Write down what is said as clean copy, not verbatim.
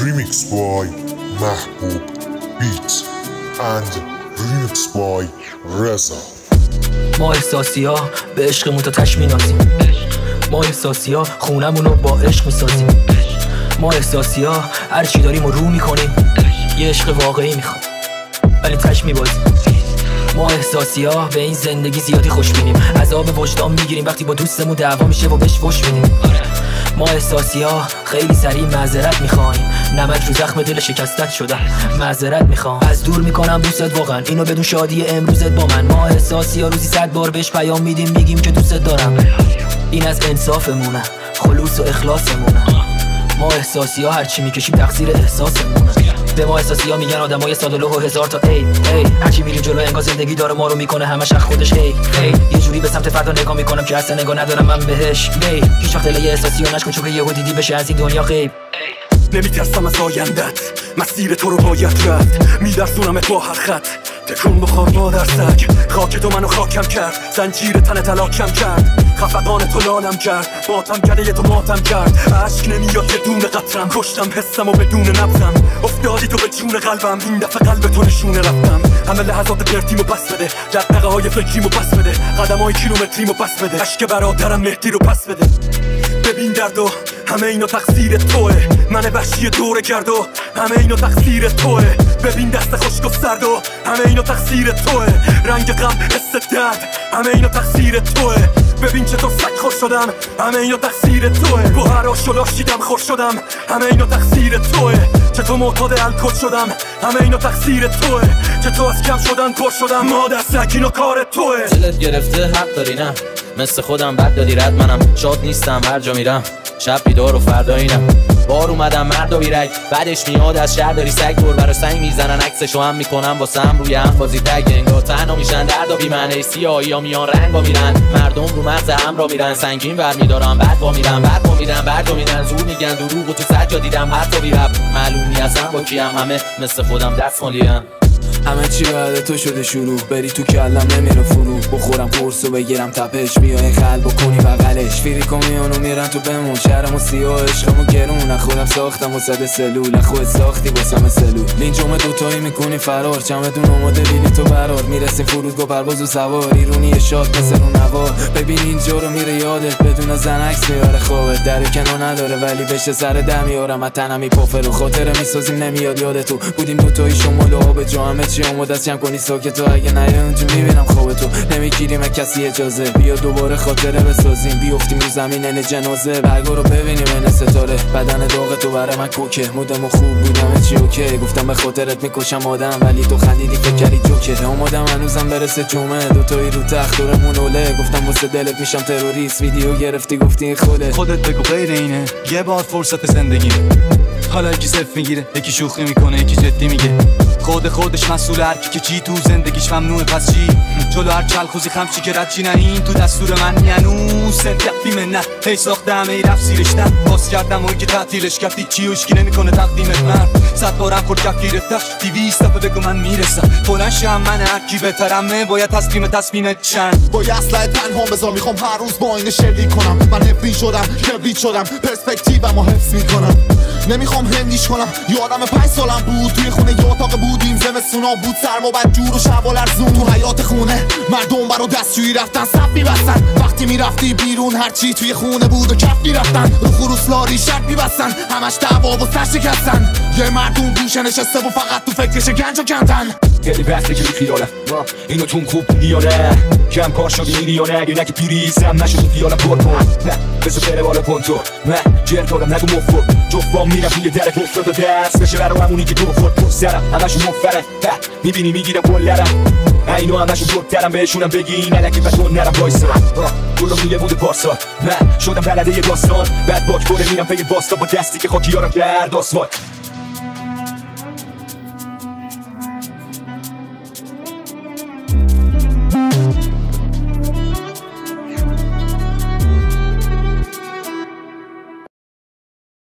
Remix by Mahbub Beats and Remix by Reza. ما احساسی ها به عشقمون تا تش مینازیم. ما احساسی ها خونمون رو با عشق میسازیم. ما احساسی ها هرچی داریم رو میکنیم. یه عشق واقعی میخوام ولی تش میبازیم. ما احساسی ها به این زندگی زیادی خوشبینیم. عذاب وجدان میگیریم وقتی با دوستمون دعوا میشه و بهش فحش میدیم. ما احساسی ها خیلی سریع معذرت میخوایم. نمک رو زخم دل شکستت شدم، معذرت میخوام. از دور میکنم دوستت واقعا، اینو بدون شادی امروزت با من. ما احساسی ها روزی 100 بار بهش پیام میدیم، میگیم که دوستت دارم. این از انصافمونه، خلوص و اخلاصمونه. ما احساسی ها هرچی میکشیم تقصیر احساسمونه. به ما احساسی ها میگن آدمای ساده‌لوح و هزار تا ای هرچی میریم جلو انگار زندگی داره ما رو میکنه همش از خودش ای یه جوری به سمت فردا نگاه میکنم که اصلا نگاه ندارم من بهش. هیچ وقت دل احساسی ها نشکن چون که یهو دیدی بشه از این دنیا غیب. نمیترسم از آیندت، مسیر تو رو باید رفت. میدرسونمت با هر خط، تکون بخور مادر سگ. خاک تو منو خاکم کرد، زنجیر تن تلاکم کرد. خفقان تو لالم کرد، ماتم کرده تو ماتم کرد. عشق نمیاد یه دونه قطرم، کشتم حسم و بدون نبضم. افتادی تو به جون قلبم، این دفعه قلب تو نشونه رفتم. همه لحظات پرتیمو پس بده، دقدقه های فکریمو پس بده، قدم های کیلومتریمو پس بده، عشق برادرم مهدی رو پس بده. ببین دردو همه اینا تقصیر توه، من وحشی دوره کرد و همه اینا تقصیر توه. ببین دست خشک و سرد و همه اینا تقصیر توه. رنگ غم حس درد همه اینا تقصیر توه. ببین چطور سگ خوش شدم، همه اینا تقصیر توه. با هر آش و لاشیدم خوش شدم، همه اینا تقصیر توه. چطور معتاد الکل شدم، همه اینا تقصیر توه. چطور از کم شدن پر شدم، مادر سگ اینو کار توه. دلت گرفته حق داری نه، مثل خودم بد دادی رد. منم شاد نیستم هر جا میرم، شب بیدار و فردا اینم. بار اومدم مرد و بیرک، بعدش میاد از شهر داری سگ. دور برا سنگ میزنن عکسشو هم میکنم واسه هم روی هم بازی تگ. انگار تنها میشن درد و بی‌معنی، سیاهی ها میان رنگ با میرن. مردم رو مغز هم را میرن، سنگین ور میدارم بعد با میرن. بعد با میرن بعد با میرن، زور میگن دروغ و تو صد جا دیدم حتی بی رب. معلوم نیستم با کیم، همه مثل خودم دست مالیم. همه چی بعد تو شده شروع، بری تو کلم نمیره فرو. بخورم قرص و بگیرم تپش، بیای قلب و کنی بغلش. فیریکو میانو میرن تو بمون، شهرمو سیاه عشقمو گرون. خودم ساختم و صد سلول، خودت ساختی واسم سلول. لینجوم دوتایی میکنی فرار، چمدون اومده دیدی تو برار. میرسیم فرودگاه پرواز و سوار، ایرونی شاد مثل رو نوار. ببین اینجا رو میره یادت، بدون زن عکس میاره خوابت. در کنار نداره ولی بشه سر دم میارم. تنم میپافه رو خاطره میسازیم نمیاد یاد تو. بودیم دوتایی شمال و آب جا، همه چی اومد از جمع کنی ساکت. تو اگه نیای تو میبینم خواب تو. نمیگیریم کسی اجازه، بیا دوباره خاطره بسازیم. بیافتیم رو زمین جنازه، برگا رو ببینیم این ستاره. بدن داغ تو برای من کوکه، مودم خوب بودم چی اوکی. گفتم به خاطرت میکشم آدم ولی تو خندیدی فکر کردی جوکه. اومدم هنوزم برسه جمعه، دوتایی رو تخت دورمون اوله. گفتم واسه دلت میشم تروریست، ویدیو گرفتی گفتی این خودت بگو غیر اینه. یه بار فرصت زندگی، حالا یکی صرف میگیره، یکی شوخی میکنه، یکی جدی میگه. خودش مسئول هر کی که چی تو زندگیش ممنوعه. پس چی جلو هر کلخوزی خمچی که رد چی نه، این تو دستور من یعنی سنت بیمنت. هی ساختم ای رفت زیرش نه، باز کردم اون که تعطیلش کفتی. چی وشکی نمیکنه تقدیمت مرد، 100 بارم خورد کف گرفتش. 200 دفعه بگو من میرسم، بلنشم من هر کی بهترمه. باید تصمیمت چند، با یه اصله تنها بذار. میخوام هر روز با اینه شلیک کنم. من هفری شدم کبریت شدم، پرسپکتیومو حفظ میکنم. نمیخوام هندیش کنم، یادم 5 سالم بود توی خونه یه اتاق بودیم. زمستونا بود سرما بد جور و شب و لرزون. تو حیات خونه مردم برا دستشویی رفتن، صف میبستن. وقتی میرفتی بیرون هرچی توی خونه بود و کف میرفتن. رو خروس لاری شرط میبستن، همش دعوا و سر شکستن. یه مردم گوشه نشسته و فقط تو فکرش گنج و کندن. خیلی بحثه که خیاله اینو تون خوب میاره. کم کار شدی میری یا نه، اگه نگه پیریزم نشدی خیالم پر کن. نه بسو بره بالا پونتو، نه جر دادم نگو مفر. جفام میرم توی در گفت و دست بشه برا همونی که تو بخورد پر سرم. همشون مفره میبینی میگیرم کلرم. اینو همشون دورترم، بهشونم بگی نلکی بتون نرم وایسرم. برو میگه بوده پارسا، نه شدم بلده یه داستان. بعد باک بره میرم پی باستا با دستی که خاکیارم کرد آسفالت.